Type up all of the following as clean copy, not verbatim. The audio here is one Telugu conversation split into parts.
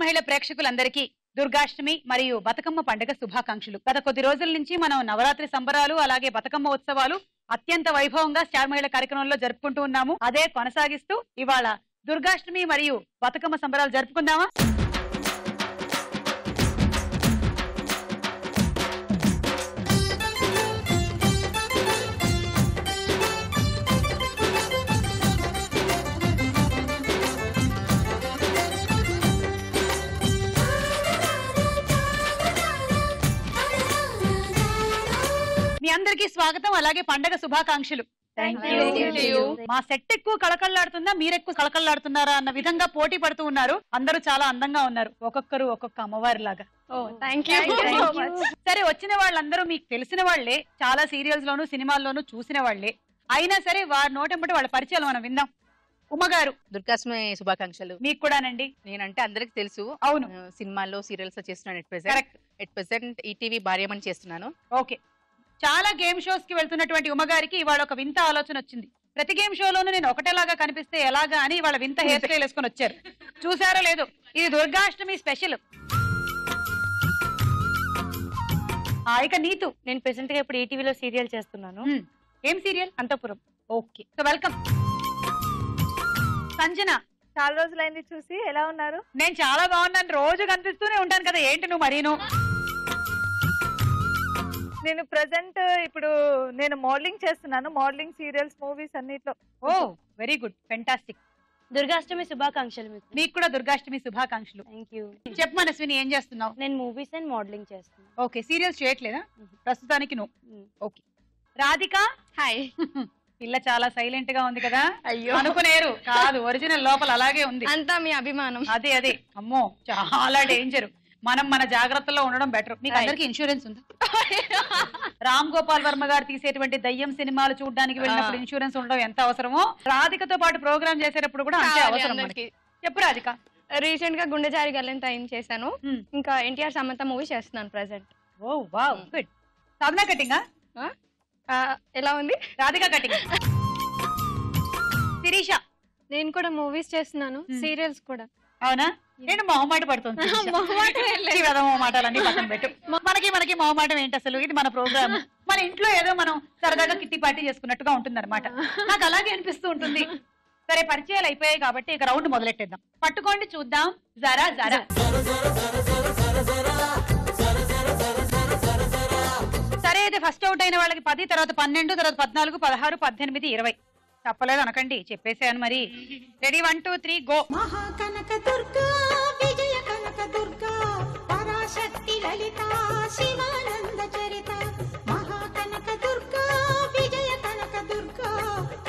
మహిళ ప్రేక్షకులందరికీ దుర్గాష్టమి మరియు బతుకమ్మ పండుగ శుభాకాంక్షలు. గత కొద్ది రోజుల నుంచి మనం నవరాత్రి సంబరాలు అలాగే బతుకమ్మ ఉత్సవాలు అత్యంత వైభవంగా స్టార్ మహిళ కార్యక్రమంలో జరుపుకుంటూ ఉన్నాము. అదే కొనసాగిస్తూ ఇవాళ దుర్గాష్టమి మరియు బతుకమ్మ సంబరాలు జరుపుకుందామా? మీ అందరికీ స్వాగతం, అలాగే పండగ శుభాకాంక్షలు. మా సెట్ ఎక్కువ కళకళలాడుతుందా, మీరెక్కువ కళకళలాడుతున్నారా అన్న విధంగా పోటీ పడుతూ ఉన్నారు. అందరూ చాలా అందంగా ఉన్నారు, ఒక్కొక్కరు ఒక్కొక్క అమ్మవారి లాగా. సరే, వచ్చిన వాళ్ళందరూ మీకు తెలిసిన వాళ్లే, చాలా సీరియల్స్ లోను సినిమాల్లోనూ చూసిన వాళ్లే. అయినా సరే వారి నోటెంబటి వాళ్ళ పరిచయాలు మనం విందాం. ఉమ్మగారు, దుర్గాష్టమి శుభాకాంక్షలు. మీకు కూడానండి. నేనంటే అందరికి తెలుసు. అవును, సినిమాల్లో సీరియల్స్ చేస్తున్నాను. ఎట్ ప్రెసెంట్ ఈటీవీ భార్యమని చేస్తున్నాను. ఓకే, చాలా గేమ్ షోస్ కి వెళ్తున్నటువంటి ఉమ్మగారికి ఇవాళ ఒక వింత ఆలోచన వచ్చింది. ప్రతి గేమ్ షోలోనూ నేను ఒకటేలాగా కనిపిస్తే ఎలాగా అని ఇవాళ వింత హెయిర్ స్టైల్ వేసుకొని వచ్చారు. చూసారో లేదో, ఇది దుర్గాష్టమి స్పెషల్. ఇక నీతు, నేను ప్రెసెంట్ గా ఇప్పుడు ఈటీవీలో సీరియల్ చేస్తున్నాను. ఏం serial? Anthapuram. Okay, so welcome. Sanjana, చాలా రోజులైంది చూసి, ఎలా ఉన్నారు? నేను చాలా బాగున్నాను, రోజు కనిపిస్తూనే ఉంటాను కదా, ఏంటి నువ్వు మరీను? నేను ప్రెసెంట్ ఇప్పుడు నేను మోడలింగ్ చేస్తున్నాను, మోడలింగ్, సీరియల్స్, మూవీస్ అన్నిట్లో. ఓ వెరీ గుడ్, ఫెంటాస్టిక్. దుర్గాష్టమి శుభాకాంక్షలు మీకు కూడా దుర్గాష్టమి శుభాకాంక్షలు. Thank you. చెప్పు మనస్విని, ఏం చేస్తున్నావు? నేను మూవీస్ అండ్ మోడలింగ్ చేస్తున్నాను. ఓకే, సీరియల్స్ చేయట్లేదా ప్రస్తుతానికి నువ్వు? ఓకే. రాధిక, హాయ్. పిల్ల చాలా సైలెంట్ గా ఉంది కదా. అయ్యో, అనుకునేరు కాదు, ఒరిజినల్ లోపల అలాగే ఉంది. అంతా మీ అభిమానం. అదే అదే, అమ్మో చాలా డేంజర్. మనం మన జాగ్రత్తలో ఉండడం బెటర్. మీకు అందరికి ఇన్సూరెన్స్ ఉందా? రామ్ గోపాల్ వర్మ గారు తీసేటువంటి దయ్యం సినిమాలు చూడడానికి వెళ్ళినప్పుడు ఇన్సూరెన్స్ ఉండడం ఎంత అవసరమో, రాధికతో పాటు ప్రోగ్రామ్ చేసేటప్పుడు కూడా అంతే అవసరం. చెప్పు రాధిక. రీసెంట్ గా గుండె జారి గల్లని టైం చేశాను. ఇంకా ఎన్టీఆర్ సమంత మూవీ చేస్తున్నాను ప్రెసెంట్. ఓ వావ్, గుడ్. సాధన కటింగా ఎలా ఉంది? రాధిక కటింగ్. శిరీష, నేను కూడా మూవీస్ చేస్తున్నాను, సీరియల్స్ కూడా. అవునా? నేను మొహమాట పడుతుంది. మొహమాటాలన్నీ పక్కన పెట్టు. మనకి మొహమాటం ఏంటి అసలు? ఇది మన ప్రోగ్రామ్, మన ఇంట్లో ఏదో మనం సరదాగా కిట్టి పార్టీ చేసుకున్నట్టుగా ఉంటుంది అనమాట. నాకు అలాగే అనిపిస్తూ ఉంటుంది. సరే, పరిచయాలు అయిపోయాయి కాబట్టి ఇక రౌండ్ మొదలెట్టేద్దాం. పట్టుకోండి చూద్దాం. జరా జరా. సరే, అయితే ఫస్ట్ అవుట్ అయిన వాళ్ళకి 10, తర్వాత 12, తర్వాత 14, 16, 18, 20. తప్పలేదు అనకండి, చెప్పేసాను మరి. Ready, 1 2 3 go. మహాకనక దుర్గా, విజయ కనక దుర్గా, పరాశక్తి లలిత శివానంద చరిత. మహాకనక దుర్గా, విజయ కనక దుర్గా,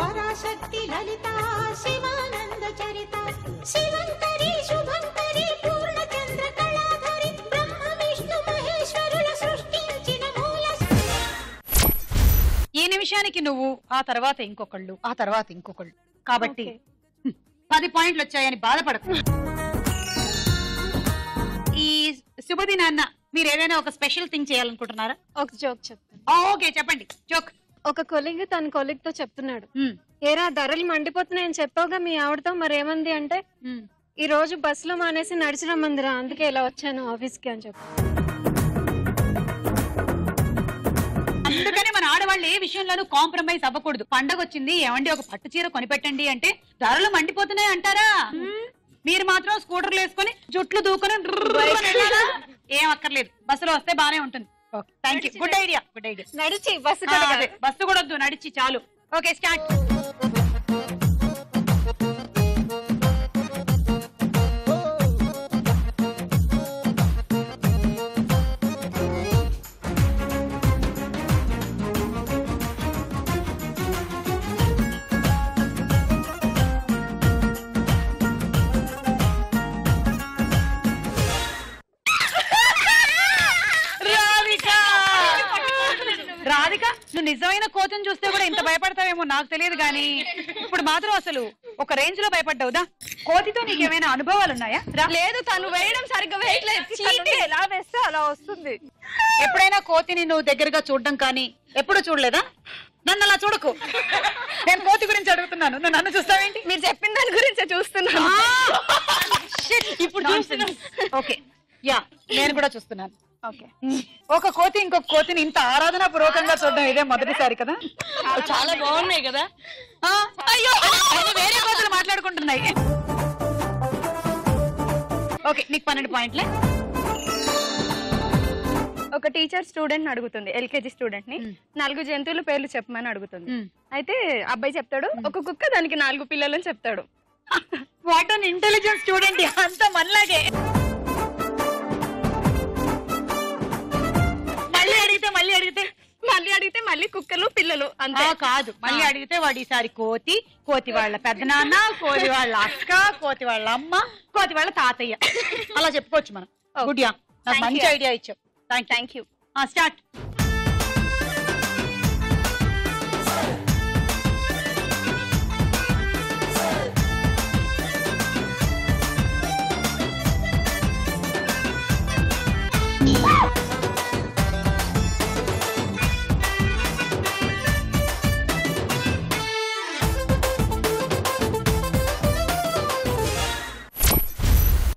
పరాశక్తి లలిత శివానంద చరిత. శివంకరి శుభంకరి పూర్ణచంద్ర కళాధరి, బ్రహ్మ విష్ణు మహేశ్వరుల సృష్టించిన మూల. ఈ నిమిషానికి నువ్వు, ఆ తర్వాత ఇంకొకళ్ళు, ఆ తర్వాత ఇంకొకళ్ళు. కాబట్టి 10 పాయింట్లు వచ్చాయని బాధపడకు. ఈ శుభదినాన్న మీరు ఏదైనా ఒక స్పెషల్ థింగ్ చేయాలనుకుంటున్నారా? ఒక జోక్ చెప్తాను. ఓకే, చెప్పండి జోక్. ఒక కొలీగ్ తన కొలీగ్ తో చెప్తున్నాడు, ఏరా ధరలు మండిపోతున్నాయని చెప్పావుగా మీ ఆవిడతో, మరి ఏమంది అంటే, ఈ రోజు బస్సులో మానేసి నడిచి రమ్మందిరా, అందుకే ఇలా వచ్చాను ఆఫీస్ కి అని చెప్పి. అందుకని మన ఆడవాళ్ళు ఏ విషయంలోనూ కాంప్రమైజ్ అవ్వకూడదు. పండగ వచ్చింది, ఏమండి ఒక పట్టు చీర కొనిపెట్టండి అంటే ధరలు మండిపోతున్నాయి అంటారా? మీరు మాత్రం స్కూటర్లు వేసుకొని జుట్లు దూకొని ఏం అక్కర్లేదు, బస్సులో వస్తే బానే ఉంటుంది. Thank you, good idea, good idea. నడిచి బస్సు బస్సు కూడా వద్దు, నడిచి చాలు. Okay, start. రాధిక, నువ్వు నిజమైన కోతిని చూస్తే కూడా ఇంత భయపడతావేమో నాకు తెలియదు గానీ ఇప్పుడు మాత్రం అసలు ఒక రేంజ్ లో భయపడ్డావుదా? కోతితో నీకేమైనా అనుభవాలు ఉన్నాయా? లేదు, తను వేయడం సరిగ్గా వేయట్లేదు. ఎలా వేస్తే అలా వస్తుంది. ఎప్పుడైనా కోతిని నువ్వు దగ్గరగా చూడడం కానీ ఎప్పుడు చూడలేదా? నన్ను అలా చూడకు, నేను కోతి గురించి అడుగుతున్నాను, నువ్వు నన్ను చూస్తావేంటి? మీరు చెప్పిన దాని గురించి చూస్తున్నాను. ఇప్పుడు ఓకే యా నేను కూడా చూస్తున్నాను. ఓకే ఒక కోతి ఇంకొక కోతిని ఇంత ఆరాధన పూర్వకంగా చూడడం ఇదే మొదటిసారి కదా. చాలా బాగున్నాయి కదా. అయ్యో వేరే కోతులు మాట్లాడుకుంటున్నాయి. ఓకే నీకు 12 పాయింట్లే. ఒక టీచర్ స్టూడెంట్ అడుగుతుంది, ఎల్కేజీ స్టూడెంట్ ని 4 జంతువుల పేర్లు చెప్పమని అడుగుతుంది. అయితే అబ్బాయి చెప్తాడు, ఒక కుక్క దానికి 4 పిల్లలని చెప్తాడు. What an intelligent student. అంత మనలాగే. మళ్ళీ అడిగితే మళ్ళీ కుక్కలు పిల్లలు అంతే. కాదు మళ్ళీ అడిగితే వాడు ఈసారి కోతి, కోతి వాళ్ళ పెద్దనాన్న, కోతి వాళ్ళ అక్క, కోతి వాళ్ళ అమ్మ, కోతి వాళ్ళ తాతయ్య అలా చెప్పుకోవచ్చు మనం. గుడ్ యా, నాకు మంచి ఐడియా ఇచ్చావు. Thank you. స్టార్ట్.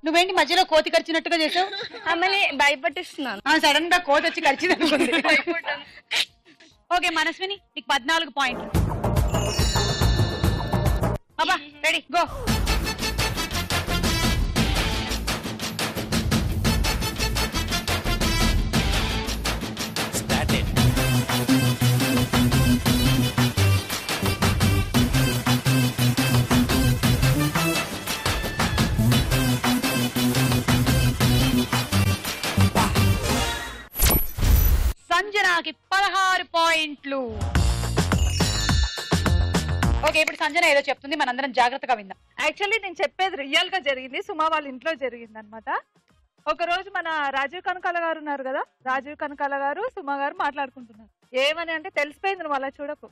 నువ్వేంటి మధ్యలో కోతి కరిచినట్టుగా చేసావు? అమ్మని భయపట్టిస్తున్నాను. సడన్ గా కోతి వచ్చి కరిచింది అనుకుంది. ఓకే మనస్విని నీకు 14 పాయింట్లు. బాబా రెడీ గో. సంజనాకి 16 పాయింట్లు. ఓకే ఇప్పుడు సంజన ఏదో చెప్తుంది, మనందరం జాగ్రత్తగా విందాం. యాక్చువల్లీ నేను చెప్పేది రియల్ గా జరిగింది, సుమా వాళ్ళ ఇంట్లో జరిగింది అనమాట. ఒక రోజు మన రాజీవ్ కనకాల గారు ఉన్నారు కదా, రాజీవ్ కనకాల గారు సుమా గారు మాట్లాడుకుంటున్నారు. ఏమని అంటే తెలిసిపోయింది నువ్వు అలా చూడకు.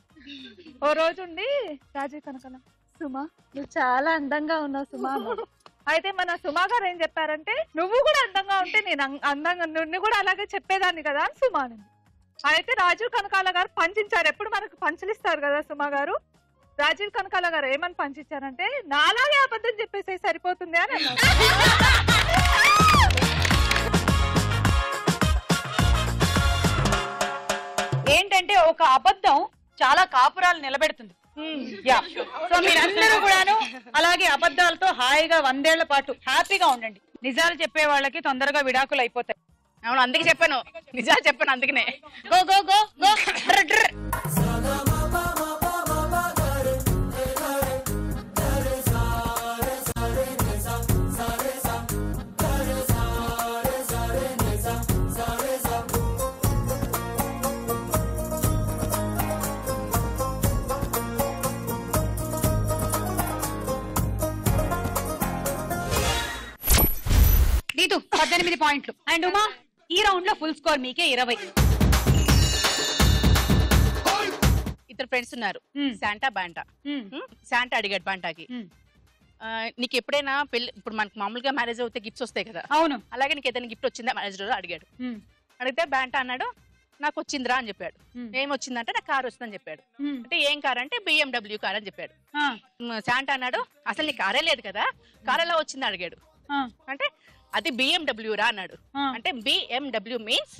ఓ రోజు ఉండి రాజీవ్ కనకాల, సుమా నువ్వు చాలా అందంగా ఉన్నావు సుమా అన్నాడు. అయితే మన సుమా గారు ఏం చెప్పారంటే, నువ్వు కూడా అందంగా ఉంటే నేను అందంగా నువ్వు కూడా అలాగే చెప్పేదాన్ని కదా అని సుమా అనింది. అయితే రాజీవ్ కనకాల గారు పంచించారు. ఎప్పుడు మనకు పంచులు ఇస్తారు కదా సుమా గారు, రాజీవ్ కనకాల గారు ఏమని పంచించారంటే, నాలాగే అబద్ధం చెప్పేసే సరిపోతుంది అని అన్నారు. ఏంటంటే ఒక అబద్ధం చాలా కాపురాలు నిలబెడుతుంది. సో మీరందరూ కూడాను అలాగే అబద్ధాలతో హాయిగా 100 ఏళ్ల పాటు హ్యాపీగా ఉండండి. నిజాలు చెప్పే వాళ్ళకి తొందరగా విడాకులు అయిపోతాయి. అవును అందుకే చెప్పాను, నిజాలు చెప్పాను అందుకనే. Go go go go. Neetu 18 పాయింట్లు. అండ్ ఉమా ఈ రౌండ్ లో ఫుల్ స్కోర్ మీకే 20. ఇద్దరు ఫ్రెండ్స్ ఉన్నారు, శాంటా బాంటా. శాంటా అడిగాడు బాంటాకి, నీకు ఎప్పుడైనా పెళ్లి, ఇప్పుడు మనకు మామూలుగా మ్యారేజ్ అవుతే గిఫ్ట్స్ వస్తాయి కదా, అవును అలాగే నీకు ఏదైనా గిఫ్ట్ వచ్చిందా మ్యారేజ్ రోజు అడిగాడు. అడిగితే బాంటా అన్నాడు నాకు వచ్చిందిరా అని చెప్పాడు. ఏం వచ్చిందంటే నాకు కార్ వచ్చిందని చెప్పాడు. అంటే ఏం కార్ అంటే BMW కార్ అని చెప్పాడు. శాంటా అన్నాడు అసలు నీ కారే లేదు కదా, కార్ ఎలా వచ్చింది అడిగాడు. అంటే అది BMW రా అన్నాడు. అంటే BMW మీన్స్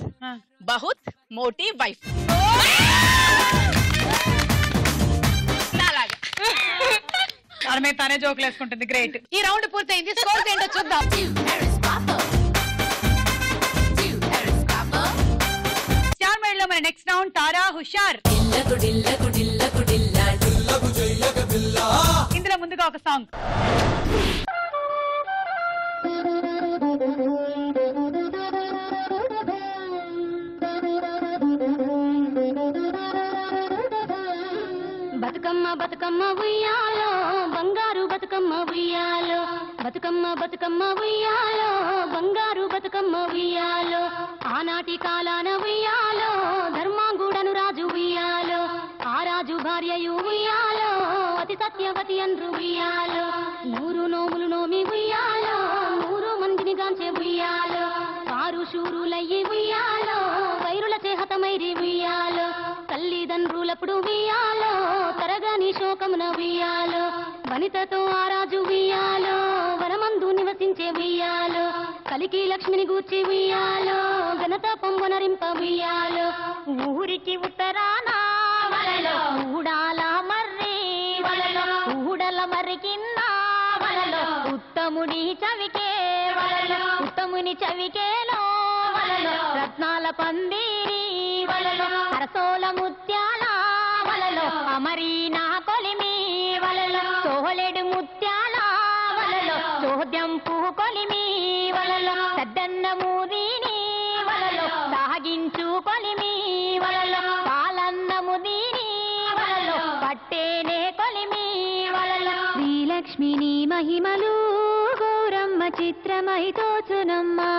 బహుత్ మోటీ వైఫ్. తనే జోకులు వేసుకుంటుంది. గ్రేట్. ఈ రౌండ్ పూర్తయింది. స్కోర్స్ ఏంటో చూద్దాం. స్టార్ మేడ్ లో మన నెక్స్ట్ రౌండ్ తారా హుషార్. ఇందులో ముందుగా ఒక సాంగ్. బతుకమ్మ బతుకమ్మ ఉయ్యాలో బంగారు బతుకమ్మ ఉయ్యాలో, బతుకమ్మ బతుకమ్మ ఉయ్యాలో బంగారు బతుకమ్మ ఉయ్యాలో, ఆనాటి కాలాన ఉయ్యాలో ధర్మాంగుడను రాజు ఉయ్యాలో, ఆ రాజు భార్యయు ఉయ్యాలో అతి సత్యవతి అండ్రు ఉయ్యాలో, 100 నోములు నోమి ఉయ్యాలో 100 మందిని గాంచే ఉయ్యాలో, వారు శూరులయ్యి ఉయ్యాలో వైరుల చేహతమైరి ఉయ్యాలో, తల్లిదండ్రులప్పుడు ఉయ్యాలో తరగని శోకమున ఉయ్యాలో, వనితతో ఆ రాజు ఉయ్యాలో వనమందు నివసించే ఉయ్యాలో కలికి లక్ష్మిని గూర్చి ఉయ్యాలో ఘనత పొంగునరింప ఉయ్యాలో ఊరికి ఉత్తరాన వలలో ఊడాల మర్రి వలలో ఊడల మర్రి కింద వలలో ఉత్తముని చవికే వలలో ఉత్తముని చవికేలో వలలో రత్నాల పందిరి వలలో అరసోల ముత్యాల వలలో అమరీనా కొలిమి వలలో సోహలేడు ముత్యాల వలలో చోద్యం పువ్వు కొలిమి వలలో సద్దన్న మూదిని వలలో సాగించు కొలిమి వలలో పాలన్నము దీని వలలో పట్టేనే కొలిమి వలలో శ్రీలక్ష్మిని మహిమలు గౌరమ్మ చిత్రమై తోచునమ్మా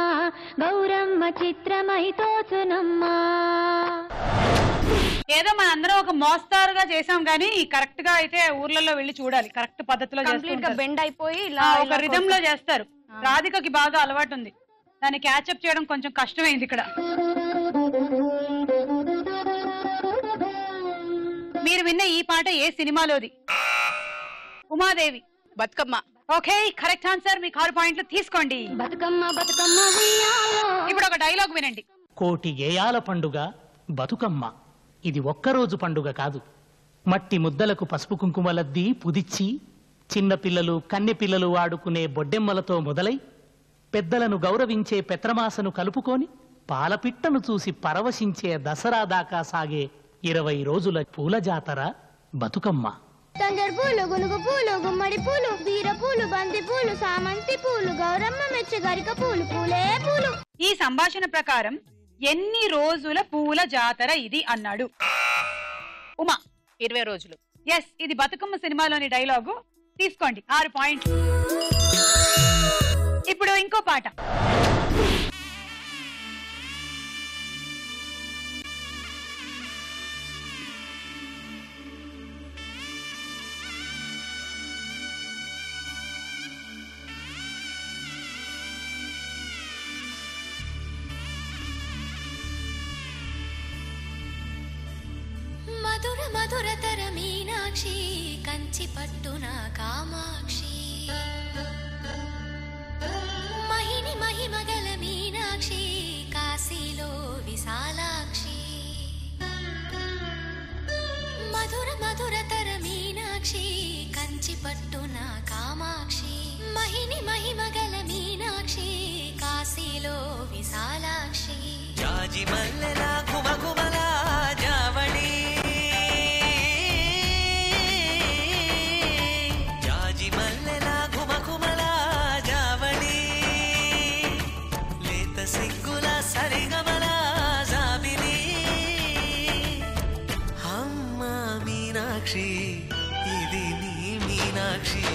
గౌరమ్మ చిత్రమై తోచునమ్మా. ఏదో మన అందరం ఒక మోస్తారుగా చేసాం కానీ కరెక్ట్ గా అయితే ఊర్లలో వెళ్ళి చూడాలి. కరెక్ట్ పద్ధతిలో కంప్లీట్ గా బెండ్ అయిపోయి ఒక రిథం లో చేస్తారు. రాధికకి బాగా అలవాటు ఉంది, దాన్ని క్యాచప్ చేయడం కొంచెం కష్టమైంది ఇక్కడ. మీరు విన్న ఈ పాట ఏ సినిమాలోది? Umadevi, Bathukamma. Okay, correct answer. మీకు 6 పాయింట్లు తీసుకోండి. బతుకమ్మ బతుకమ్మ ఉయ్యాలో. ఇప్పుడు ఒక డైలాగ్ వినండి. కోటి గేయాల పండుగ బతుకమ్మ, ఇది ఒక్కరోజు పండుగ కాదు. మట్టి ముద్దలకు పసుపు కుంకుమలద్ది పుదిచ్చి చిన్నపిల్లలు కన్నెపిల్లలు ఆడుకునే బొడ్డెమ్మలతో మొదలై పెద్దలను గౌరవించే పెత్రమాసను కలుపుకొని పాలపిట్టను చూసి పరవశించే దసరా దాకా సాగే 20 రోజుల పూల జాతర బతుకమ్మ. తంగేడు పూలు, గునుగు పూలు, గుమ్మడి పూలు, బీర పూలు, బంతి పూలు, సామంతి పూలు, గౌరమ్మ మెచ్చ గరిక పూలు, పూలే పూలు. ఈ సంభాషణ ప్రకారం ఎన్ని రోజుల పూల జాతర ఇది అన్నాడు ఉమా? 20 రోజులు. ఎస్, ఇది బతుకమ్మ సినిమాలోని డైలాగు. తీసుకోండి 6 పాయింట్లు. ఇప్పుడు ఇంకో పాట. మధుర మధురతర మీనాక్షి కంచి పట్టున కామాక్షి మహిని మహిమగల మీనాక్షి కాశీలో విశాలాక్షి మధుర మధురతర మీనాక్షి కంచి పట్టున కామాక్షి మహిని మహిమగల మీనాక్షి కాశీలో విశాలాక్షి జాజి మల్లెలా కుమకుమలా జావళి మల్లెలా ఘుమఘుమలా జావళి లేత సిగ్గుల సరిగమల జాబిలి అమ్మ మీనాక్షి ఇది నీ మీనాక్షి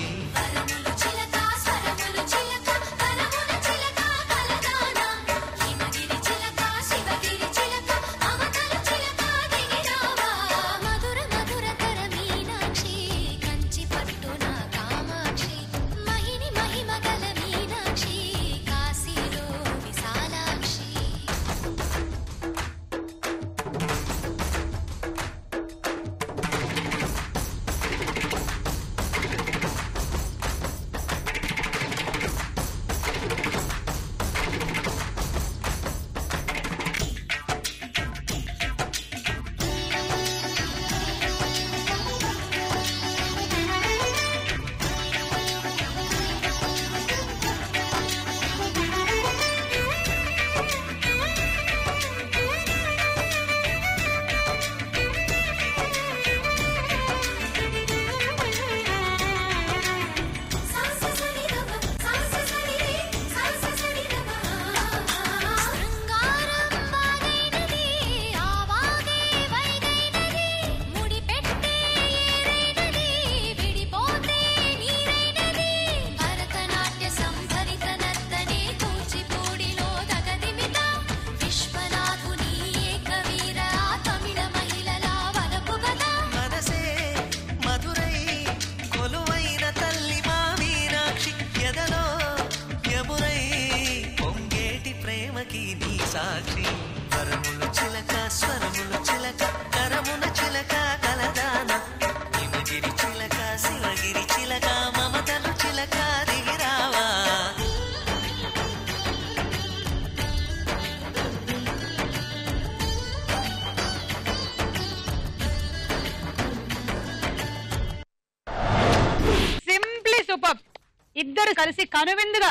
ఇద్దరు కలిసి కనువిందుగా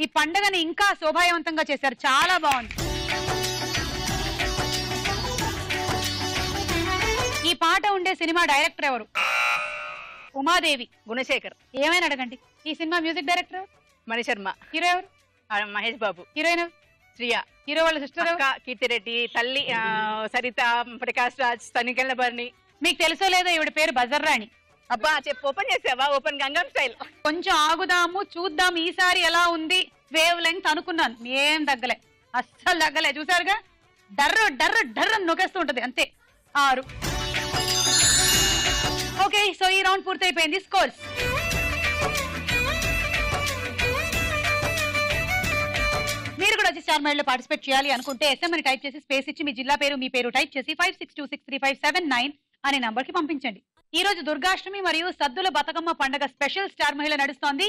ఈ పండుగని ఇంకా శోభాయవంతంగా చేశారు. చాలా బాగుంది. ఈ పాట ఉండే సినిమా డైరెక్టర్ ఎవరు? ఉమాదేవి. గుణశేఖర్. ఏమైనా అడగండి. ఈ cinema music director Mani Sharma. Hero ఎవరు? మహేష్ బాబు. హీరోయిన్ శ్రియా. హీరో వాళ్ళ సిస్టర్ కీర్తిరెడ్డి. తల్లి సరిత, ప్రకాష్ రాజ్, తనికెళ్ల బర్ని. మీకు తెలుసో లేదో ఈవిడ పేరు బజర్ రాణి. అబ్బా చెప్పు, ఓపెన్ చేసావా? Open Gangam style. కొంచెం ఆగుదాము, చూద్దాం ఈసారి ఎలా ఉంది వేవ్ లెంగ్త్ అనుకున్నాను. ఏం తగ్గలే, అస్సలు తగ్గలే. చూసారుగా, డర్రు డర్రు డర్రు నొకేస్తూ ఉంటది అంతే. 6. ఓకే, సో ఈ రౌండ్ పూర్తయిపోయింది. స్కోర్స్ మీరు కూడా వచ్చి స్టార్ మైల్ లో పార్టిసిపేట్ చేయాలి అనుకుంటే ఎస్ఎంని టైప్ చేసి స్పేస్ ఇచ్చి మీ జిల్లా పేరు, మీ పేరు టైప్ చేసి 56263579 అనే నంబర్ కి పంపించండి. ఈ రోజు దుర్గాష్టమి మరియు సద్దుల బతుకమ్మ పండుగ స్పెషల్ స్టార్ మహిళ నడుస్తోంది.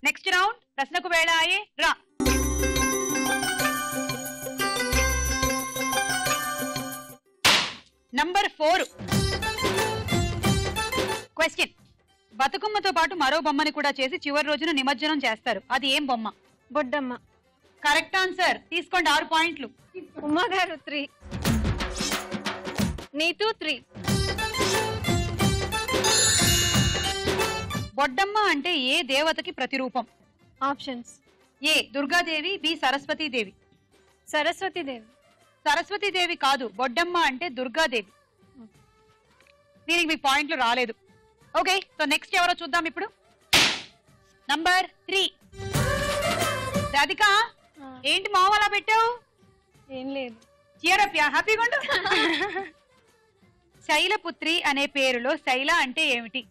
నెక్స్ట్ రౌండ్ ప్రశ్నకు వేళ ఆయే రా. Number 4 question. బతుకమ్మతో పాటు మరో బొమ్మని కూడా చేసి చివరి రోజున నిమజ్జనం చేస్తారు. అది ఏం బొమ్మ? బొడ్డమ్మ. Correct answer. తీసుకోండి 6 పాయింట్లు. ఉమ్మగారు 3, నీతు 3. బొడ్డమ్మ అంటే ఏ దేవతకి ప్రతిరూపం? ఆప్షన్స్: ఏ దుర్గాదేవి, బి సరస్వతీదేవి. సరస్వతీదేవి. సరస్వతీదేవి కాదు, బొడ్డమ్మ అంటే దుర్గాదేవి. దీనికి మీ పాయింట్లు రాలేదు. ఓకే, సో నెక్స్ట్ ఎవరో చూద్దాం ఇప్పుడు. నంబర్ 3 రాధిక. ఏంటి మావ అలా పెట్టావు? ఏం లేదు. చీరప్యా, హ్యాపీగా ఉండు. శైలపుత్రి అనే పేరులో శైల అంటే ఏమిటి?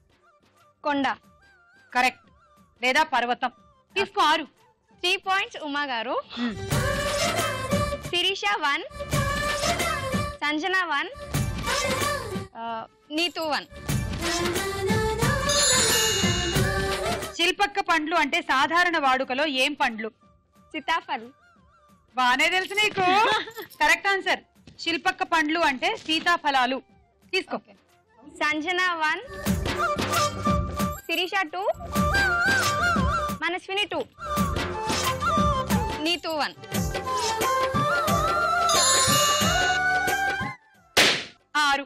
కొండ. కరెక్ట్, లేదా పర్వతం. తీసుకో 6. 3 పాయింట్స్ ఉమా గారు. శిరీష 1, సంజన 1, నీతు 1. శిల్పక్క పండ్లు అంటే సాధారణ వాడుకలో ఏం పండ్లు? సీతాఫల్. బానే తెలుసు నీకు. Correct answer. శిల్పక్క పండ్లు అంటే సీతాఫలాలు. తీసుకో. సంజన 1, శిరీష 2, మనస్విని 2, నీతు 1. 6.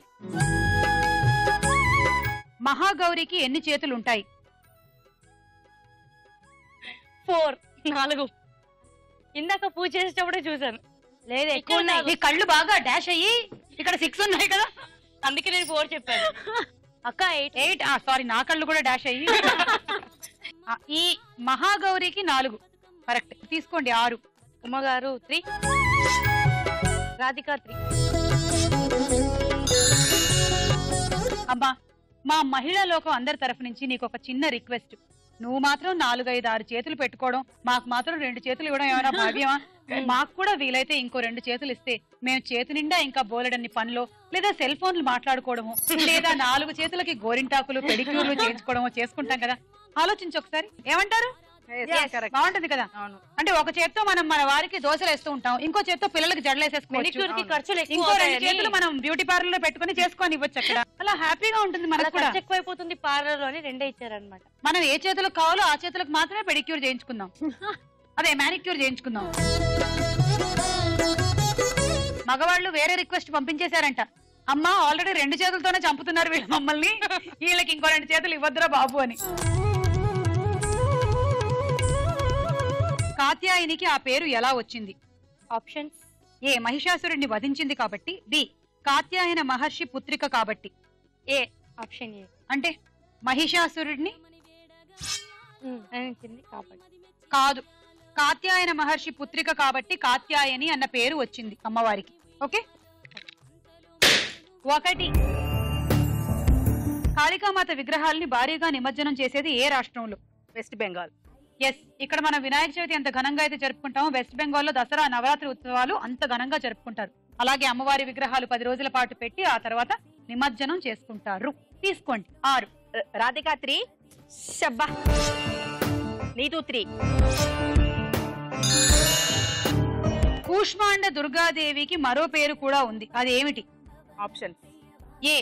మహాగౌరికి ఎన్ని చేతులు ఉంటాయి? 4. ఇందాక పూజ చేసేటప్పుడే చూసాను. లేదు, ఎక్కువ ఉన్నాయి. నీ కళ్ళు బాగా డాష్ అయ్యి ఇక్కడ 6 ఉన్నాయి కదా, అందుకే నేను 4 చెప్పాను. అక్క 8. సారీ, నా కళ్ళు కూడా డాష్ అయ్యి. ఈ మహాగౌరికి 4. కరెక్ట్. తీసుకోండి 6. ఉమ్మగారు 3, రాధిక 3. అమ్మా, మా మహిళా లోకం అందరి తరఫు నుంచి నీకు ఒక చిన్న రిక్వెస్ట్. నువ్వు మాత్రం 4, 5, 6 చేతులు పెట్టుకోవడం, మాకు మాత్రం 2 చేతులు ఇవ్వడం ఏమైనా భావ్యమా? మాకు కూడా వీలైతే ఇంకో 2 చేతులు ఇస్తే మేము చేతి నిండా ఇంకా బోలెడన్ని పనులు, లేదా సెల్ ఫోన్లు మాట్లాడుకోవడము, లేదా 4 చేతులకి గోరింటాకులు, పెడిక్యూర్లు చేయించుకోవడము చేసుకుంటాం కదా. ఆలోచించి ఒకసారి. ఏమంటారు? బాగుంటుంది కదా. అంటే ఒక చేత్తో మనం మన వారికి దోశలు వేస్తూ ఉంటాం, ఇంకో చేత్తో పిల్లలకి జడలేసేసుకోవచ్చు. ఖర్చులు ఇంకో 2 చేతులు మనం బ్యూటీ పార్లర్ లో పెట్టుకుని చేసుకొని ఇవ్వచ్చు. అక్కడ అలా హ్యాపీగా ఉంటుంది. మనకు కూడా ఎక్కువైపోతుంది పార్లర్ లో అని 2 ఇచ్చారనమాట. మనం ఏ చేతులకు కావాలో ఆ చేతులకు మాత్రమే పెడిక్యూర్ చేయించుకుందాం, అదే మ్యానిక్యూర్ చేయించుకుందాం. మగవాళ్ళు వేరే రిక్వెస్ట్ పంపించేశారంట. అమ్మా, ఆల్రెడీ 2 చేతులతోనే చంపుతున్నారు వీళ్ళు మమ్మల్ని, వీళ్ళకి ఇంకో 2 చేతులు ఇవ్వద్దురా బాబు అని. కాత్యాయనికి ఆ పేరు ఎలా వచ్చింది? ఆప్షన్స్: ఏ మహిషాసురుడిని వధించింది కాబట్టి, బి కాత్యాయన మహర్షి పుత్రిక కాబట్టి. ఏ. Option A. అంటే మహిషాసురుడిని కాబట్టి కాదు, కాత్యాయన మహర్షి పుత్రిక కాబట్టి కాత్యాయని అన్న పేరు వచ్చింది అమ్మవారికి. ఓకే. 1. కాళికామాత విగ్రహాలని భారీగా నిమజ్జనం చేసేది ఏ రాష్ట్రంలో? వెస్ట్ బెంగాల్. ఎస్. ఇక్కడ మనం వినాయక చవితి ఎంత ఘనంగా అయితే జరుపుకుంటామో, వెస్ట్ బెంగాల్లో దసరా, నవరాత్రి ఉత్సవాలు అంత ఘనంగా జరుపుకుంటారు. అలాగే అమ్మవారి విగ్రహాలు 10 రోజుల పాటు పెట్టి ఆ తర్వాత నిమజ్జనం చేసుకుంటారు. తీసుకోండి 6. రాధిక 3. శబ్బా. నీతు 3. కూష్మాండ దుర్గాదేవికి మరో పేరు కూడా ఉంది, అది ఏమిటి? ఆప్షన్స్: ఏ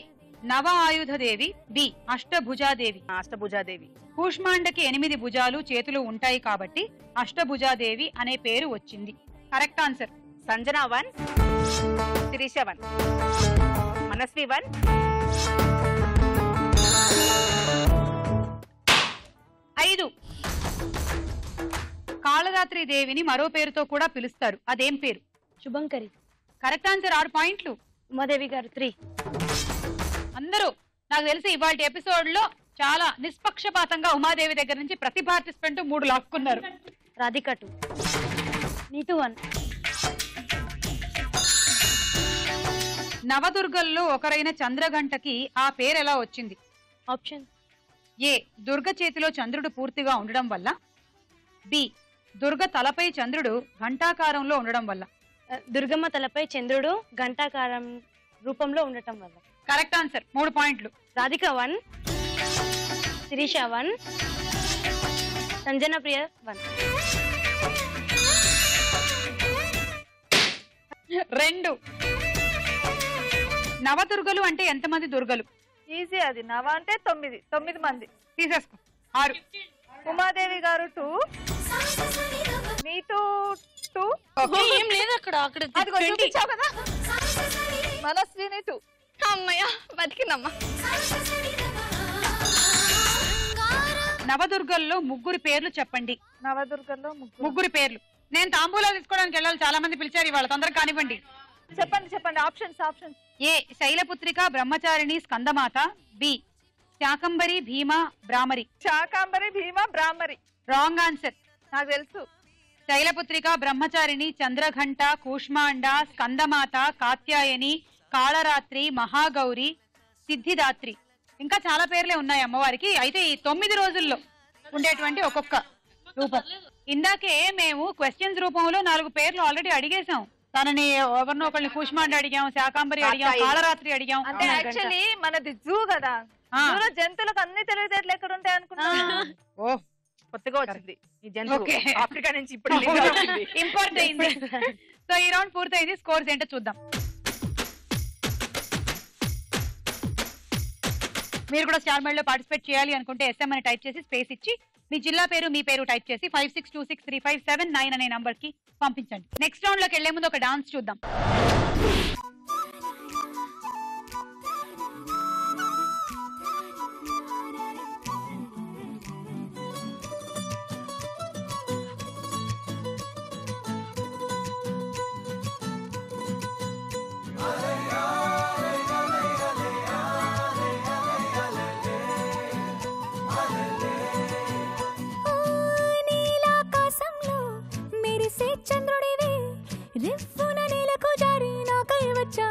నవ ఆయుధదేవి, బి అష్టభుజాదేవి. అష్టభుజాదేవి. కూష్మాండకి 8 భుజాలు చేతులు ఉంటాయి కాబట్టి అష్టభుజాదేవి అనే పేరు వచ్చింది. Correct answer. సంజన 1, శిరీష 1, మనస్వి 1. ఐదు. కాళరాత్రి దేవిని మరో పేరుతో కూడా పిలుస్తారు, అదేం పేరు? శుభంకరి. Correct answer. 6 పాయింట్లు. ఉమాదేవి గారు 3. అందరూ నాకు తెలిసి ఇవాళ ఎపిసోడ్ లో చాలా నిష్పక్షపాతంగా ఉమాదేవి దగ్గర నుంచి ప్రతి పార్టిసిపెంట్ 3 లాక్కున్నారు. రాధిక 2. నీతు 1. నవదుర్గల్లో ఒకరైన చంద్రగంటకి ఆ పేరు ఎలా వచ్చింది? ఆప్షన్: ఏ దుర్గ చేతిలో చంద్రుడు పూర్తిగా ఉండడం వల్ల, బి దుర్గ తలపై చంద్రుడు ఘంటాకారంలో ఉండడం వల్ల. దుర్గమ్మ తలపై చంద్రుడు ఘంటాకారం రూపంలో ఉండటం వల్ల. Correct answer. 3 పాయింట్లు. రాధిక 1, శిరీష 1, సంజన ప్రియ 1. 2. నవదుర్గలు అంటే ఎంతమంది దుర్గలు? ఈజీ అది. నవ అంటే 9 మంది. తీసేసుకో. 6. ఉమాదేవి గారు 2, నీతు 2. ఏం లేదు అక్కడ. అది చూపించావు కదా. మనస్విని 2. అమ్మయ్య బతికిందమ్మా. నవదుర్గల్లో 3 పేర్లు చెప్పండి. నవదుర్గల్లో 3 పేర్లు. నేను తాంబూలాలు తీసుకోవడానికి వెళ్ళాలి, చాలా మంది పిలిచారు ఇవాళ, తొందరగా కానివ్వండి. చెప్పండి. ఆప్షన్స్. ఏ శైలపుత్రిక, బ్రహ్మచారిణి, స్కందమాత. బి శాకంబరి, భీమా, బ్రాహ్మరి. శాకాంబరి, భీమ, బ్రాహ్మరి. Wrong answer. నాకు తెలుసు. శైలపుత్రిక, బ్రహ్మచారిణి, చంద్రఘంట, కూష్మాండ, స్కందమాత, కాత్యాయని, కాళరాత్రి, మహాగౌరి, సిద్ధిదాత్రి. ఇంకా చాలా పేర్లే ఉన్నాయి అమ్మవారికి. అయితే ఈ 9 రోజుల్లో ఉండేటువంటి ఒక్కొక్క రూపం. ఇందాకే మేము క్వశ్చన్స్ రూపంలో 4 పేర్లు ఆల్రెడీ అడిగేశాం. తనని ఎవరినో ఒకళ్ళని కూష్మాండ అడిగాం, శాకాంబరి అడిగాం, కాళరాత్రి అడిగాం. అంటే యాక్చువల్లీ మనది జూ కదా, జూలో జంతువులకు అన్ని తెలివితేటలు ఎక్కడ ఉంటాయి అనుకున్నా. ఓ కొత్తగా వచ్చింది ఈ జంతువు. ఓకే. ఆఫ్రికా నుంచి ఇప్పుడు ఇంపోర్ట్ అయింది. సో ఈ రౌండ్ పూర్తయింది. స్కోర్స్ ఏంటో చూద్దాం. మీరు కూడా స్టార్ మైల్ లో పార్టిసిపేట్ చేయాలి అనుకుంటే SM అని టైప్ చేసి స్పేస్ ఇచ్చి మీ జిల్లా పేరు, మీ పేరు టైప్ చేసి 56263579 అనే నంబర్ కి పంపించండి. నెక్స్ట్ రౌండ్ లోకి వెళ్లే ముందు ఒక డాన్స్ చూద్దాం. చంద్రుడివి రిఫ్ఫున నేలకు జారి నాకై వచ్చా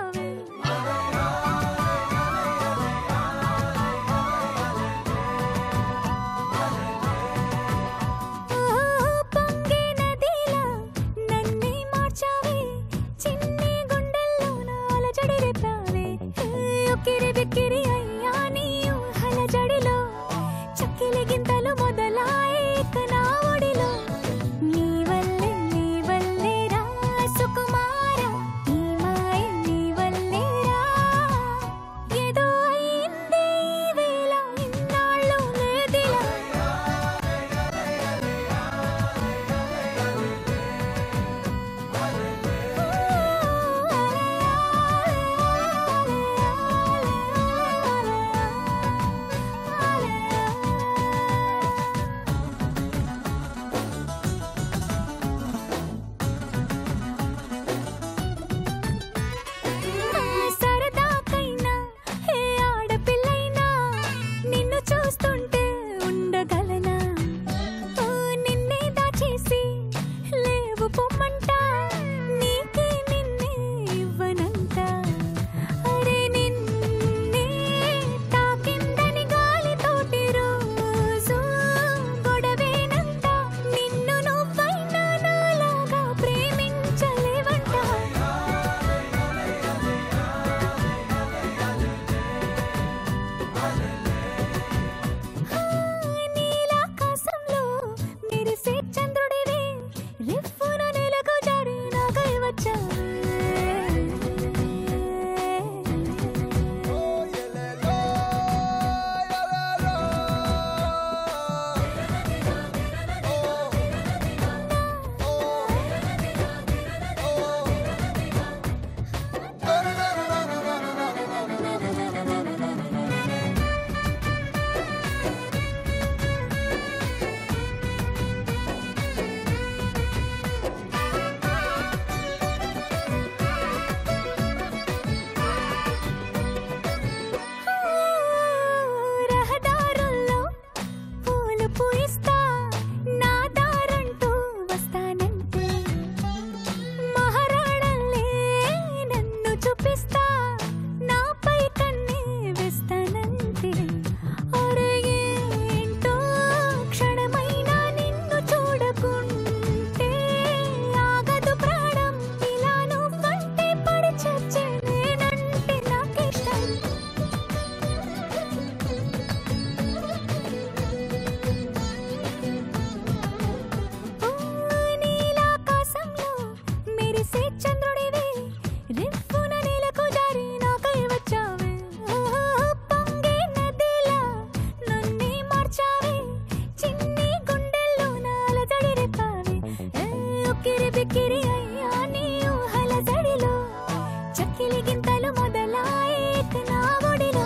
పూజలు మొదలాయేక నా ఒడిలో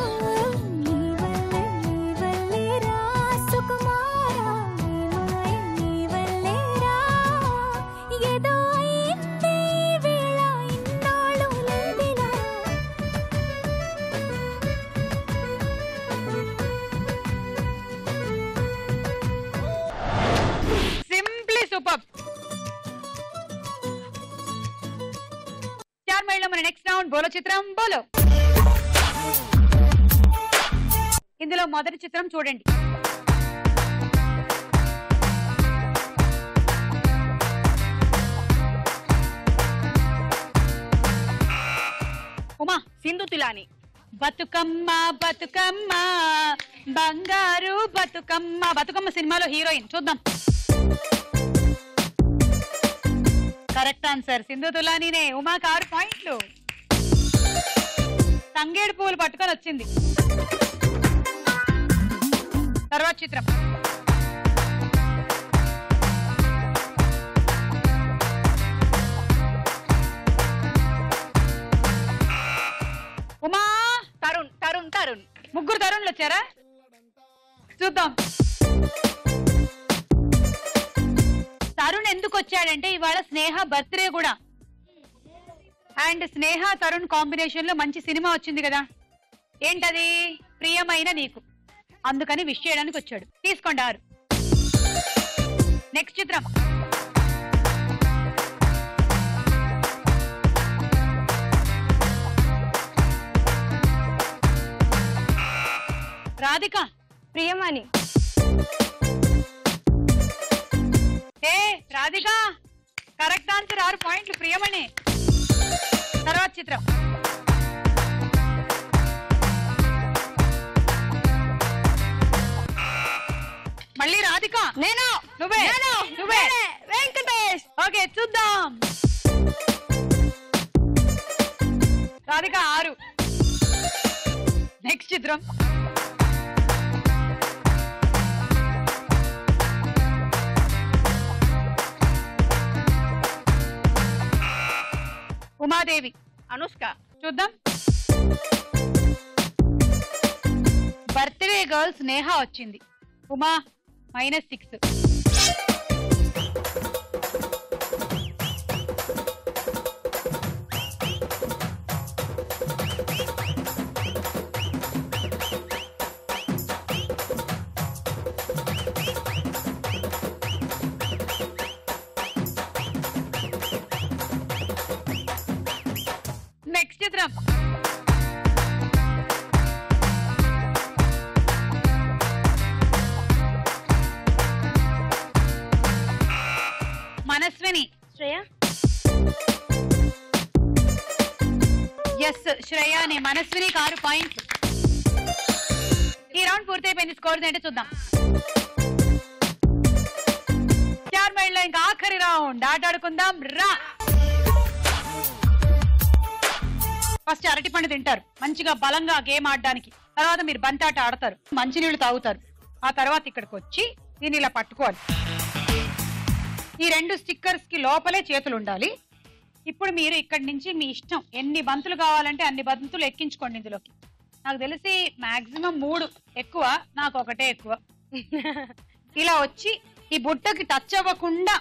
నీ వల్లే రా సుకుమారా నీ వల్లేరా ఏదో అయింది వేళ ఇన్నాళ్ళు లేదిలా సింప్లీ సూపర్. స్టార్ మైల్లో మన నెక్స్ట్ రౌండ్ బోలో చిత్రం బోలో. ఇందులో మొదటి చిత్రం చూడండి. ఉమా సింధు తులాని. బతుకమ్మ బతుకమ్మ బంగారు బతుకమ్మ. బతుకమ్మ సినిమాలో హీరోయిన్. చూద్దాం. కరెక్ట్ ఆన్సర్ సింధు తులానీనే. ఉమాకి 6 పాయింట్లు. తంగేడు పువ్వులు పట్టుకొని వచ్చింది. తర్వాత చిత్రం. ఉమా తరుణ్ తరుణ్ తరుణ్. ముగ్గురు తరుణ్లు వచ్చారా? చూద్దాం. తరుణ్ ఎందుకు వచ్చాడంటే ఇవాళ స్నేహ బర్త్డే కూడా. అండ్ స్నేహ తరుణ్ కాంబినేషన్ లో మంచి సినిమా వచ్చింది కదా, ఏంటది? ప్రియమైన నీకు. అందుకని విష్ చేయడానికి వచ్చాడు. తీసుకోండి 6. నెక్స్ట్ చిత్రం. రాధిక. ప్రియమణి. ఏ రాధిక కరెక్ట్ ఆన్సర్. 6 పాయింట్లు. ప్రియమణి. తర్వాత చిత్రం. మళ్ళీ రాధిక. నేను. నువ్వే. నువ్వే. వెంకటేష్. ఓకే చూద్దాం. రాధిక 6. నెక్స్ట్ చిత్రం. ఉమాదేవి. అనుష్క. చూద్దాం. బర్త్డే గర్ల్ స్నేహ వచ్చింది. ఉమా -6. నెక్స్ట్ చిత్రం. మనస్విని. శ్రేయ. ఎస్ శ్రేయాని. మనస్వినికి 6 పాయింట్లు. ఈ రౌండ్ పూర్తయిపోయింది. స్కోర్ ఏంటో చూద్దాం. స్టార్ మైండ్ లో ఇంకా ఆఖరి రౌండ్. ఆటాడుకుందాం రా. ఫస్ట్ అరటి పండు తింటారు మంచిగా బలంగా గేమ్ ఆడడానికి. తర్వాత మీరు బంతాట ఆడతారు, మంచినీళ్లు తాగుతారు. ఆ తర్వాత ఇక్కడికి వచ్చి దీన్ని ఇలా పట్టుకోవాలి. ఈ 2 స్టిక్కర్స్ కి లోపలే చేతులు ఉండాలి. ఇప్పుడు మీరు ఇక్కడి నుంచి మీ ఇష్టం ఎన్ని బంతులు కావాలంటే అన్ని బంతులు ఎక్కించుకోండి ఇందులోకి. నాకు తెలిసి మాక్సిమం 3 ఎక్కువ, నాకు 1 ఎక్కువ. ఇలా వచ్చి ఈ బుట్టకి టచ్ అవ్వకుండా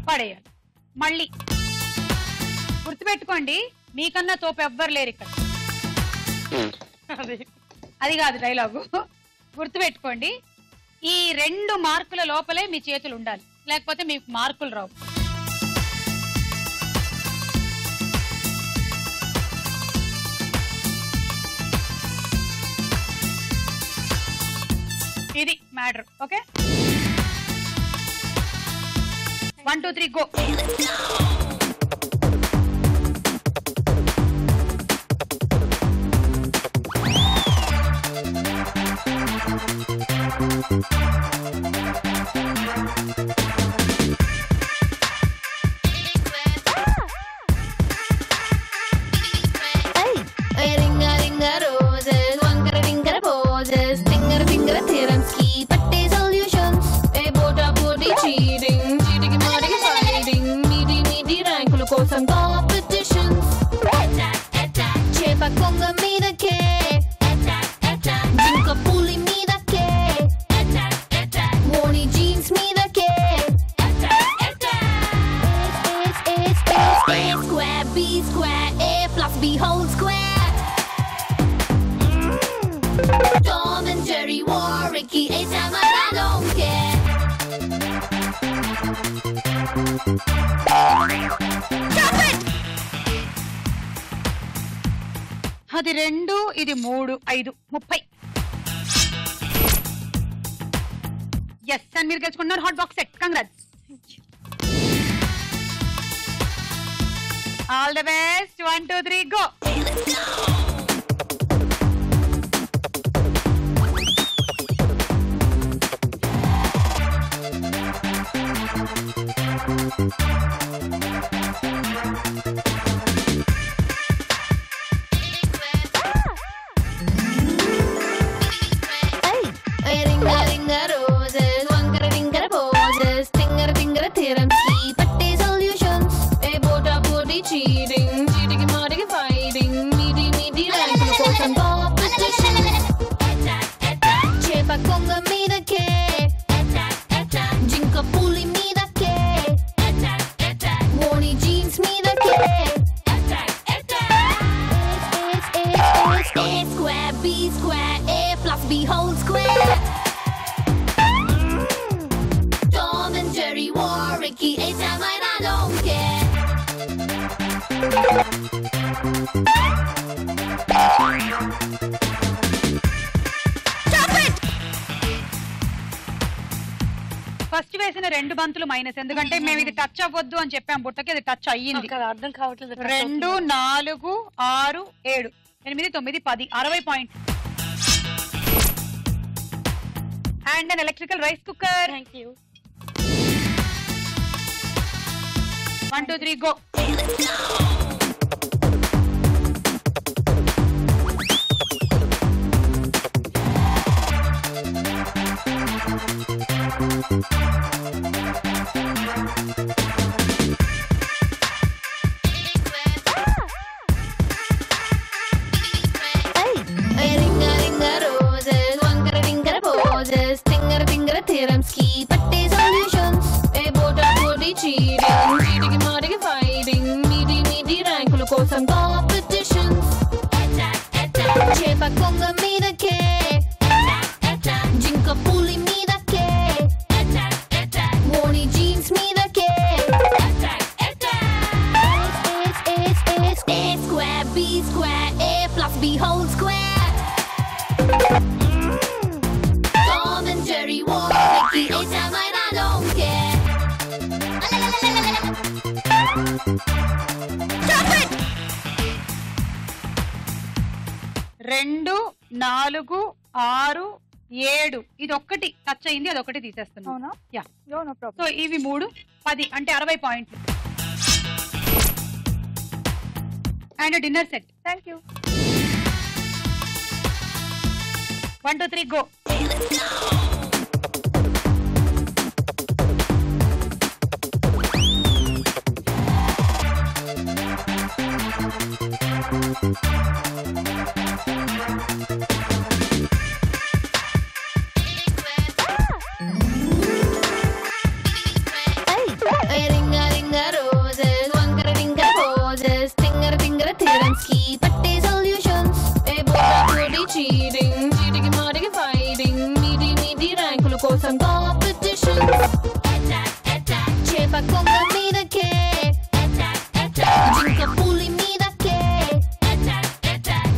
పడేయాలి. మళ్ళీ గుర్తుపెట్టుకోండి, మీకన్నా తోపు ఎవ్వరు లేరు ఇక్కడ. అది కాదు డైలాగు. గుర్తుపెట్టుకోండి, ఈ 2 మార్కుల లోపలే మీ చేతులు ఉండాలి, లేకపోతే మీకు మార్కులు రావు. ఇది matter. Okay 1 2 3 go. Ringa ringa roses, wankara ringara poses, finger finger theorems ki patte solutions. A bota boti cheating, cheating modi fighting, meaty meaty చేప కొంగ మీదకే జింక పులి మీదకే మోని జీన్స్ మీదకే square B square A plus B whole square Tom and Jerry war Ricky A Sam and I don't care Stop it! అది 2 ఇది 3 5 30 ఎస్ అండ్ మీరు గెలుచుకున్నారు hot box set congrats all the best 1 2 3 go Square B square A plus B whole square Tom and Jerry war Ricky A Sam and I don't care Stop it! First వేసిన 2 బంతులు మైనస్ ఎందుకంటే మేము ఇది టచ్ అవ్వద్దు అని చెప్పాం బుట్టకి ఇది టచ్ అయ్యింది అర్థం కావట్లేదు 2 4 6 7 8 9 10 60 point and an electrical rice cooker thank you 1 2 3 go కోసం కాంపిటీషన్స్ చేప కొంగ మీదకే జింక పులి మీదకే మోని జీన్స్ మీదకే square B square A plus B whole square Tom and Jerry war Ricky A Sam and I don't care Stop it! 2 4 6 7 ఇది ఒక్కటి టచ్ అయింది అది ఒకటి తీసేస్తున్నాం అవునా యా నో ప్రాబ్లం సో ఇవి 3 10 అంటే 60 పాయింట్లు and dinner set thank you 1 2 3 go కోసం కాంపిటీషన్ చేప కొంగ మీదకే జింక పులి మీదకే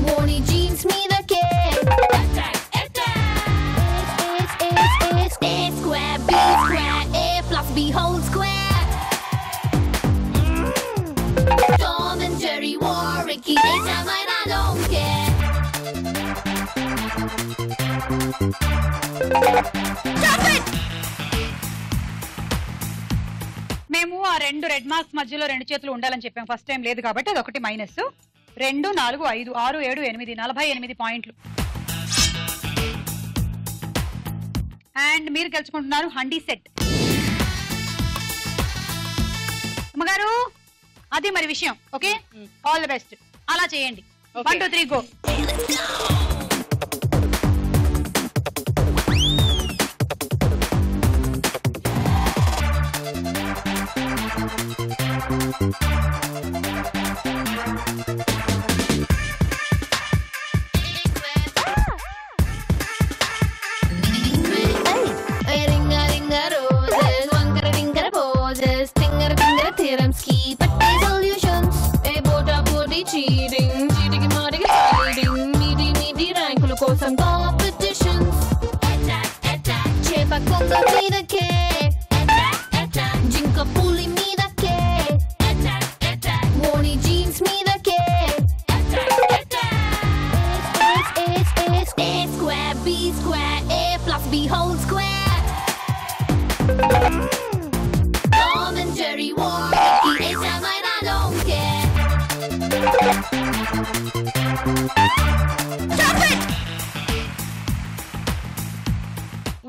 మోని జీన్స్ మీదకే square B square A plus B whole square Tom and Jerry war Ricky A Sam and I don't care Stop it! మేము ఆ 2 రెడ్ మార్క్స్ మధ్యలో 2 చేతులు ఉండాలని చెప్పాం ఫస్ట్ టైం లేదు కాబట్టి అది ఒకటి మైనస్ 2 4 5 6 7 8 48 పాయింట్లు అండ్ మీరు గెలుచుకుంటున్నారు హండీ సెట్ అమ్మగారు అది మరి విషయం ఓకే ఆల్ ది బెస్ట్ అలా చేయండి 1 2 3 గో.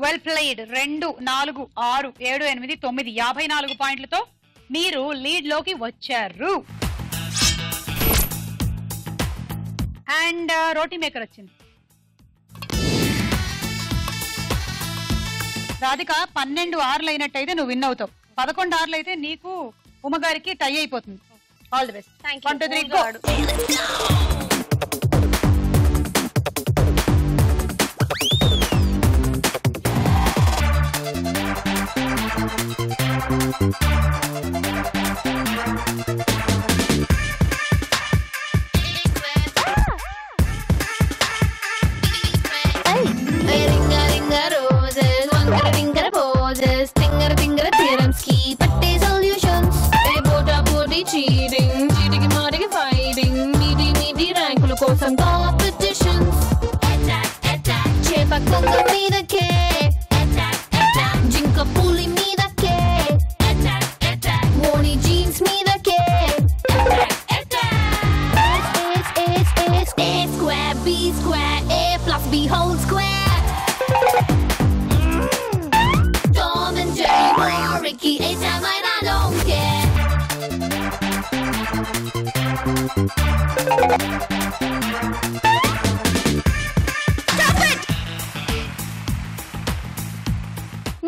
Well played. 2 4 6 7 8 9 54 పాయింట్లతో మీరు లీడ్ లోకి వచ్చారు. అండ్ రోటీ మేకర్ వచ్చింది. రాధిక 12 ఆర్లు అయినట్టయితే నువ్వు విన్ అవుతావు. 11 ఆర్లు అయితే నీకు ఉమ్మగారికి టై అయిపోతుంది. All the best. 1 2 3 go.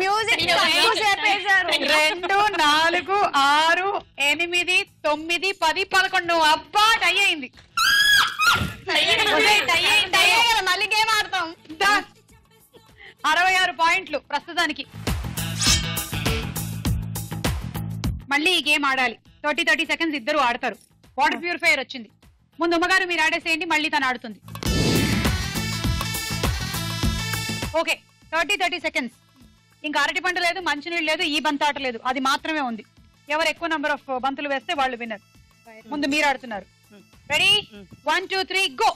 Music 2 4 6 8 9 10 11. అబ్బా టై అయింది. మళ్ళీ గేమ్ ఆడతాం. 66 పాయింట్లు ప్రస్తుతానికి. మళ్ళీ ఈ గేమ్ ఆడాలి. 30 సెకండ్స్ ఇద్దరు ఆడతారు. వాటర్ ప్యూరిఫైయర్ వచ్చింది. ముందు ఉమ్మగారు మీరు ఆడేసేయండి, మళ్ళీ తను ఆడుతుంది. Okay 30 seconds. ఇంకా అరటి పంట లేదు, మంచినీళ్ళు లేదు, ఈ బంతాట లేదు, అది మాత్రమే ఉంది. ఎవరు ఎక్కువ నంబర్ ఆఫ్ బంతులు వేస్తే వాళ్ళు విన్నర్. ముందు మీరు ఆడుతున్నారు. Ready 1 2 3 go.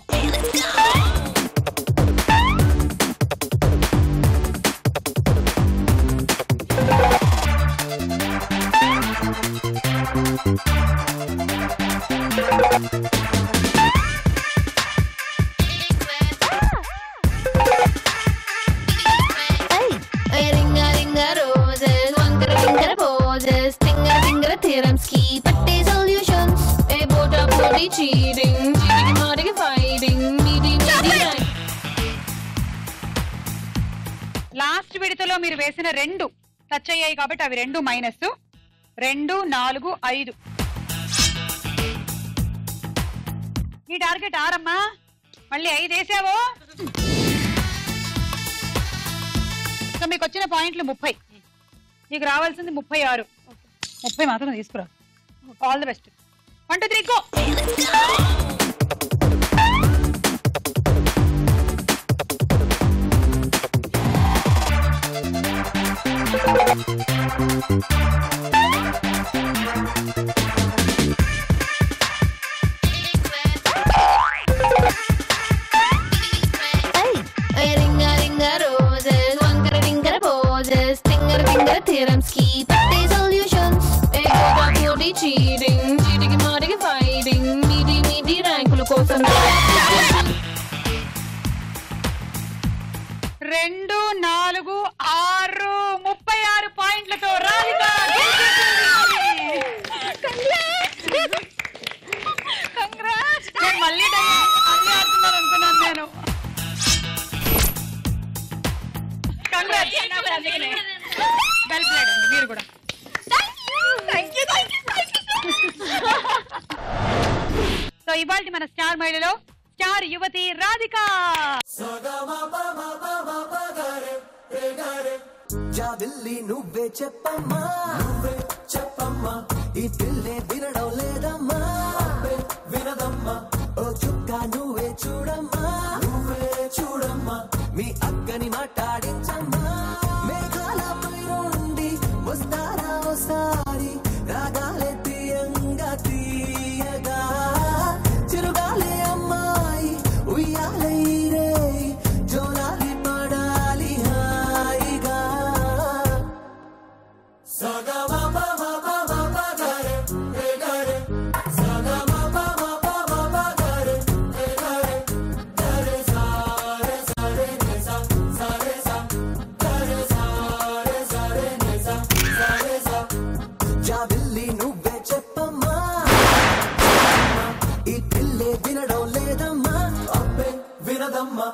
లాస్ట్ విడతలో మీరు వేసిన 2 టచ్ అయ్యాయి కాబట్టి అవి 2 మైనస్. 2 4 5. ఈ టార్గెట్ 6 అమ్మా. మళ్ళీ 5 వేసావో. సో మీకు వచ్చిన పాయింట్లు 30. నీకు రావాల్సింది 36. 30 మాత్రం తీసుకురా. All the best. 1 2 3 గో. రెండు 4 6 36 పాయింట్లతో రాధిక మళ్ళీ వెల్ ప్లేడ్ అండి మీరు కూడా. సో ఇవాళ మన స్టార్ మహిళలో స్టార్ యువతి రాధిక. జాబిల్లి నువ్వే చెప్పమ్మా ఈ పిల్లే వినడం లేదమ్మా వినదమ్మా ఓ చుక్క నువ్వే చూడమ్మా మీ అక్కని మాట్లాడించమ్మా మేఘాలపై నుండి వస్తారా ఓసారి రాగాలే తీయగా చిరుగాలే అమ్మాయి ఉయ్యాలే రే జోలాలి పడాలి హాయిగా జాబిల్లి నువ్వే చెప్పమ్మా ఈ పిల్లే వినడం లేదమ్మా అబ్బే వినదమ్మా